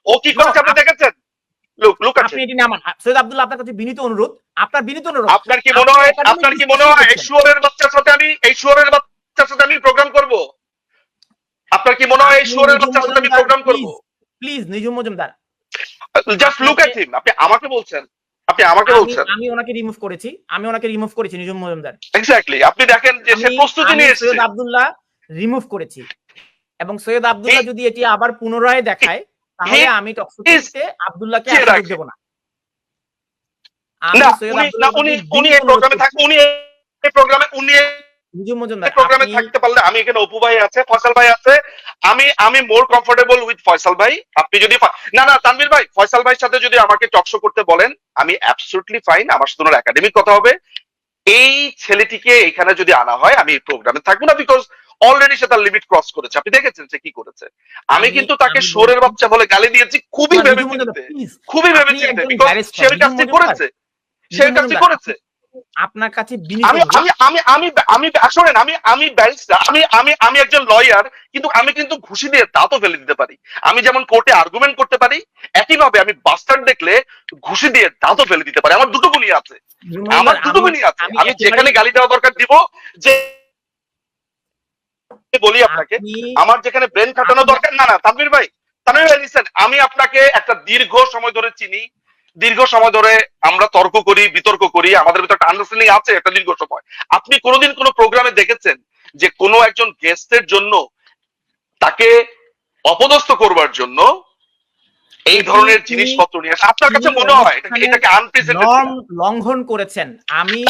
ও কি করেছে আপনি দেখেছেন? আপনি এটি নামান। সৈয়দ আব্দুল্লাহ, আপনার কাছে বিনীত অনুরোধ, আপনার বিনীত অনুরোধ, আপনার কি মনে হয় এই শুয়োরের বাচ্চার সাথে আমি প্রোগ্রাম করব? আপনার কি মনে হয় এই শুয়োরের বাচ্চার সাথে আমি প্রোগ্রাম করব? Please Nijhum Majumdar, just look at him. আপনি আমাকে বলছেন, আমি ওনাকে রিমুভ করেছি, নিঝুম মজুমদার। এক্স্যাক্টলি, আপনি দেখেন যে সে প্রস্তুতি নিয়ে এসেছে। সৈয়দ আব্দুল্লাহ রিমুভ করেছি, এবং সৈয়দ আব্দুল্লাহ যদি এটি আবার পুনরায় দেখায় তাহলে আমি টকশোতে আব্দুল্লাহকে আর সুযোগ দেব না। উনি এই প্রোগ্রামে থাকতে পারলে, আমি এখানে অপু ভাই আছে, ফয়সাল ভাই আছে, আমি মোর কমফোর্টেবল উইথ ফয়সাল ভাই। আপনি যদি না তানভীর ভাই, ফয়সাল ভাইয়ের সাথে যদি আমাকে টকশো করতে বলেন, আমি অ্যাবসলিউটলি ফাইন। আমার সাথে ওনার একাডেমিক কথা হবে। এই ছেলেটিকে এখানে যদি আনা হয়, আমি এই প্রোগ্রামে থাকবো না, বিকজ অলরেডি সে তার লিমিট ক্রস করেছে। আপনি দেখেছেন সে কি করেছে। আমি কিন্তু তাকে শুয়োরের বাচ্চা বলে গালি দিয়েছি, খুবই ভেবেচিন্তে, বিকজ সে ওই কাজটি করেছে। আপনার কাছে আমি ব্যারিস্টার, আমি একজন লয়ার, কিন্তু আমি কিন্তু ঘুষি দিয়ে দাঁতও ফেলে দিতে পারি। আমি যেমন কোর্টে আর্গুমেন্ট করতে পারি, একইভাবে আমি বাস্টার্ড দেখলে ঘুষি দিয়ে দাঁতও ফেলে দিতে পারি। আমার দুটো গুণই আছে। আমি যেখানে গালি দেওয়া দরকার দিব, যে বলি আপনাকে, আমার যেখানে ব্রেন খাটানো দরকার। না তানভীর ভাই লিসেন, আমি আপনাকে একটা দীর্ঘ সময় ধরে চিনি, দীর্ঘ সময় ধরে আমরা তর্ক করি, বিতর্ক করি, আমাদের ভিতরে একটা আন্ডারস্ট্যান্ডিং আছে একটা দীর্ঘ সময়। আপনি কোনোদিন কোনো প্রোগ্রামে দেখেছেন যে কোনো একজন গেস্টের জন্য তাকে অপদস্থ করবার জন্য এই ধরনের জিনিসপত্র নিয়ে আসে? আপনার কাছে মনে হয় এটাকে আনপ্রেসিডেন্টেড লঙ্ঘন করেছেন?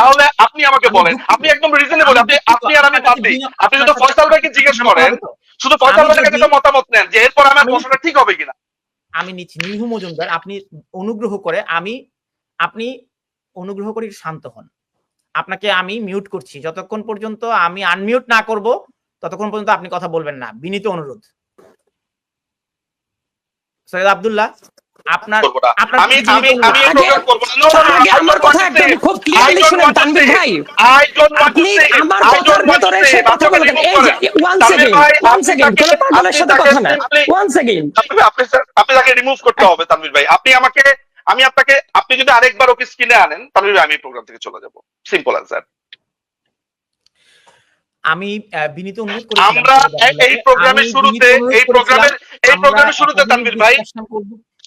তাহলে আপনি আমাকে বলেন, আপনি একদম রিজনেবল, আপনি আর আমি পাবলিক, আপনি যদি ফয়সাল ভাইকে জিজ্ঞেস করেন, শুধু ফয়সাল ভাইয়ের কাছে মতামত নেন যে এরপর আমার প্রশ্নটা ঠিক হবে কিনা। আমি নিচ্ছি নিঝুম মজুমদার, আপনি অনুগ্রহ করে শান্ত হন। আপনাকে আমি মিউট করছি, যতক্ষণ পর্যন্ত আমি আনমিউট না করব ততক্ষণ পর্যন্ত আপনি কথা বলবেন না, বিনীত অনুরোধ। সৈয়দ আব্দুল্লাহ, আপনার আমি প্রোগ্রাম করব না। আমার কথা একদম খুব ক্লিয়ারলি শুনেন তানভীর ভাই, আপনি আমার কথার ভিতরে সে কথা বলবেন। এই যে ওয়ান সেকেন্ড কোন পাগলের সাথে কথা না, ওয়ান সেকেন্ড। আপনি তাকে রিমুভ করতে হবে তানভীর ভাই। আপনি যদি আরেকবার ওকে স্ক্রিনে আনেন তানভীর ভাই, আমি প্রোগ্রাম থেকে চলে যাব। Simple answer. আমি বিনীত অনুরোধ করি, আমরা এই প্রোগ্রামের শুরুতে তানভীর ভাই,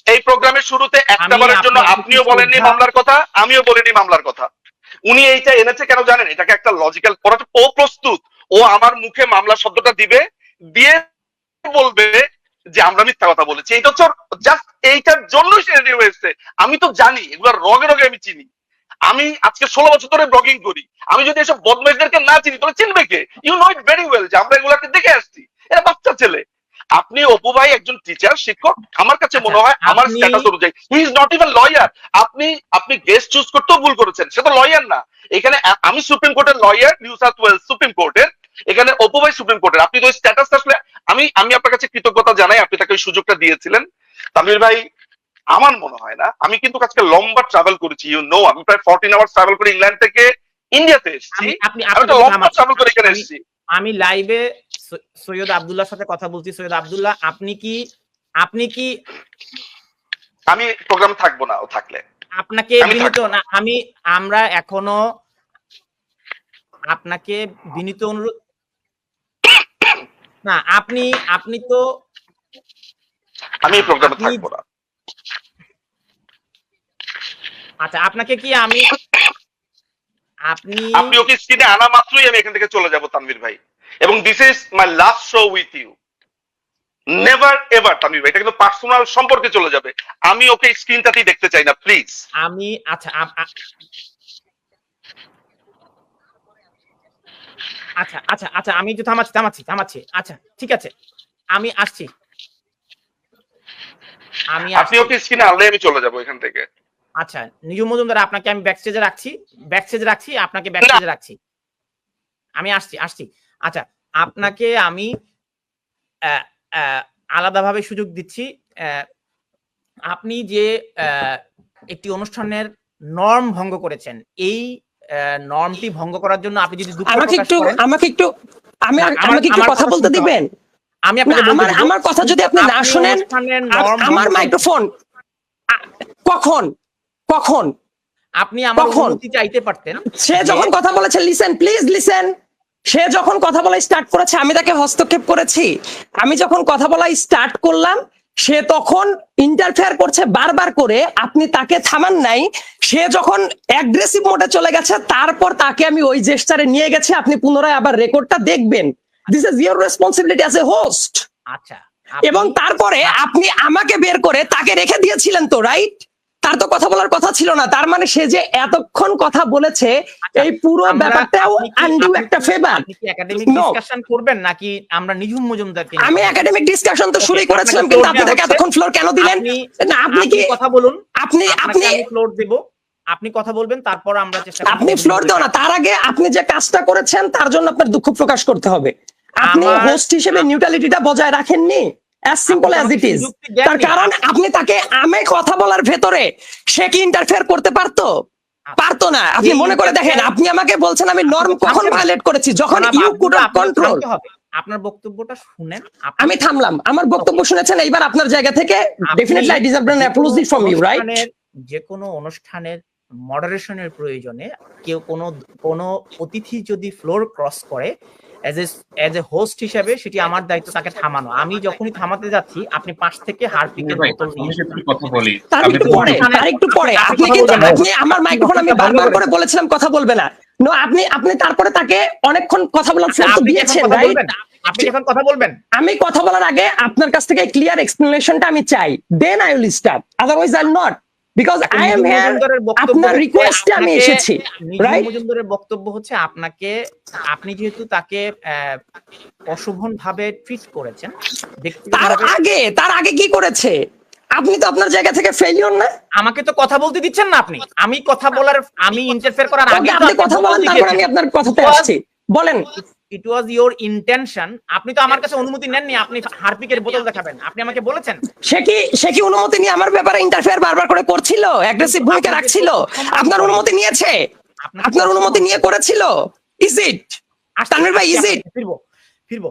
এই প্রোগ্রামের শুরুতে একটাবারের জন্য আপনিও বলেননি মামলার কথা, আমিও বলিনি মামলার কথা। উনি এইটা এনেছে কেন জানেন? এটাকে একটা লজিক্যাল, ও প্রস্তুত, ও আমার মুখে মামলা শব্দটা দিবে, দিয়ে বলবে যে আমরা মিথ্যা কথা বলেছি। এইটা হচ্ছে জাস্ট এইটার জন্যই সে রেডি হয়েছে। আমি তো জানি এগুলো রগে রগে আমি চিনি। আমি আজকে 16 বছর ধরে ব্লগিং করি। আমি যদি এসব বদমাইশদেরকে না চিনি তাহলে চিনবে কে? You know it very well যে আমরা এগুলাকে দেখে আসছি। এরা বাচ্চা ছেলে। আপনি অপু ভাই একজন টিচার, শিক্ষক, আমার কাছে মনে হয় আমার স্ট্যাটাস অনুযায়ী he is not even lawyer. আপনি গেস্ট চুজ করতেও ভুল করেছেন, সে তো লয়ার না। এখানে আমি সুপ্রিম কোর্টের lawyer, New South Wales Supreme কোর্টের, এখানে অপু ভাই সুপ্রিম কোর্টের। আপনি তো স্ট্যাটাস আসলে আমি আপনার কাছে কৃতজ্ঞতা জানাই, আপনি তাকে ওই সুযোগটা দিয়েছিলেন। তামির ভাই, আমার মনে হয় না, আমি কিন্তু আজকে লম্বা ট্রাভেল করেছি, আমি প্রায় 14 আওয়ার্স ট্রাভেল করে ইংল্যান্ড থেকে ইন্ডিয়াতে এসেছি। আমি লাইভে সৈয়দ আব্দুল্লাহর সাথে কথা বলছি। সৈয়দ আব্দুল্লাহ, আপনি কি আমি প্রোগ্রামে থাকবো না, ও থাকলে আপনাকে বিনীত না, আমরা এখনো আপনাকে বিনীত অনুরোধ না, আপনি তো আমি প্রোগ্রামে থাকবো না। আচ্ছা, আপনাকে কি আপনি ওকে স্ক্রিনে আনা মাত্রই আমি এখান থেকে চলে যাব তানভীর ভাই, এবং this is my last show with you. Never ever Tanvir ভাই, এটা কিন্তু পার্সোনাল সম্পর্কে চলে যাবে। আমি ওকে স্ক্রিনটাতেই দেখতে চাই না, প্লিজ। আচ্ছা, আমি একটু থামাচ্ছি। আচ্ছা, ঠিক আছে, আমি আসছি। আপনি ওকে স্ক্রিনে আনলে আমি চলে যাব এখান থেকে। আচ্ছা, নিঝুম মজুমদার, আপনাকে আমি ব্যাকস্টেজে রাখছি, আপনাকে ব্যাকস্টেজে রাখছি। আমি আসছি। আচ্ছা, আপনাকে আমি আলাদাভাবে সুযোগ দিচ্ছি। আপনি যে একটি অনুষ্ঠানের নর্ম ভঙ্গ করেছেন, এই নর্মটি ভঙ্গ করার জন্য আপনি যদি আমাকে একটু কথা বলতে দিবেন। আমি আপনাকে বলতে দিব, আমার কথা যদি আপনি না শুনেন, অনুষ্ঠানের norm আমার ভঙ্গ মাইক্রোফোন কখন কখন আপনি আমার কখন? অনুমতি চাইতে পারতেন। সে যখন কথা বলেছে, লিসেন প্লিজ লিসেন, সে যখন কথা বলা স্টার্ট করেছে আমি তাকে হস্তক্ষেপ করেছি। আমি যখন কথা বলা স্টার্ট করলাম সে তখন ইন্টারফেয়ার করছে বারবার করে, আপনি তাকে থামান নাই। সে যখন অ্যাগ্রেসিভ মোডে চলে গেছে তারপর তাকে আমি ওই জেস্টারে নিয়ে গেছি। আপনি পুনরায় আবার রেকর্ডটা দেখবেন। This is your responsibility as a host. আচ্ছা, এবং তারপরে আপনি আমাকে বের করে তাকে রেখে দিয়েছিলেন তো, রাইট? তার তো কথা বলার কথা ছিল না, তার মানে সে যে এতক্ষণ কথা বলেছে এই পুরো ব্যাপারটাও আনডু একটা ফেভার। আপনি কি একাডেমিক ডিসকাশন করবেন নাকি আমরা নিঝুম মজুমদারকে? আমি একাডেমিক ডিসকাশন তো শুরুই করেছিলাম, কিন্তু আপনি তাকে এতক্ষণ ফ্লোর কেন দিলেন? না, আপনি কি কথা বলুন, আপনি ফ্লোর দেব, আপনি কথা বলবেন, তারপর আমরা চেষ্টা করব। আপনি ফ্লোর দাও না, তার আগে আপনি যে কাজটা করেছেন তার জন্য আপনার দুঃখ প্রকাশ করতে হবে। আপনি হোস্ট হিসেবে নিউট্রালিটিটা বজায় রাখেননি, as simple as it is। তার কারণ আপনি তাকে আমি কথা বলার ভেতরে সে কি ইন্টারফেয়ার করতে পারতো না। আপনি মনে করে দেখেন, আপনি আমাকে বলছেন আমি নর্ম কখন ভায়োলেট করেছি, যখন ইউ কুড নট কন্ট্রোল। আপনার বক্তব্যটা শুনেন। আমি থামলাম, আমার বক্তব্য শুনেছেন, এইবার আপনার জায়গা থেকে definitely I deserve an apology from you, right? যে কোনো অনুষ্ঠানের মডারেশনের প্রয়োজনে কেউ কোনো অতিথি যদি ফ্লোর ক্রস করে, এজ এ হোস্ট হিসেবে সেটি আমার দায়িত্ব তাকে থামানো। আমি যখনই থামাতে যাচ্ছি আপনি পাশ থেকে হারপিকের বোতল নিয়ে কথা বলি। তার একটু পরে আপনি আমার মাইক্রোফোন আমি বারবার করে বলেছিলাম কথা বলবে না। নো, আপনি তারপরে তাকে অনেকক্ষণ কথা বলার ফ্লোর তো দিয়েছেন, রাইট? আপনি এখন কথা বলবেন। আমি কথা বলার আগে আপনার কাছ থেকে ক্লিয়ার এক্সপ্লেনেশনটা আমি চাই, then I will start, otherwise I will not, because I am here, আপনার রিকোয়েস্টে আমি এসেছি, রাইট? মজুমদারের বক্তব্য হচ্ছে আপনি যেহেতু তাকে অশোভন ভাবে ট্রিট করেছেন, তার আগে কি করেছে? আপনি তো আপনার জায়গা থেকে ফেলিওর না। আমাকে তো কথা বলতে দিচ্ছেন না আপনি। আমি ইন্টারফেয়ার করার আগে আপনি কথা বলেন, তারপর আমি আপনার কথাতে আসছি, বলেন। ইট ওয়াজ ইওর ইন্টেনশন। আপনি তো আমার কাছে অনুমতি নেননি, আপনি হারপিকের বোতল দেখাবেন, আপনি আমাকে বলেছেন। সে কি অনুমতি নিয়ে আমার ব্যাপারে ইন্টারফেয়ার বারবার করে করছিল, অ্যাগ্রেসিভ ভূমিকা রাখছিল? আপনার অনুমতি নিয়েছে? আপনার অনুমতি নিয়ে করেছিল? ইজ ইট তানভীর ভাই, ইজ ইট? ফিরবো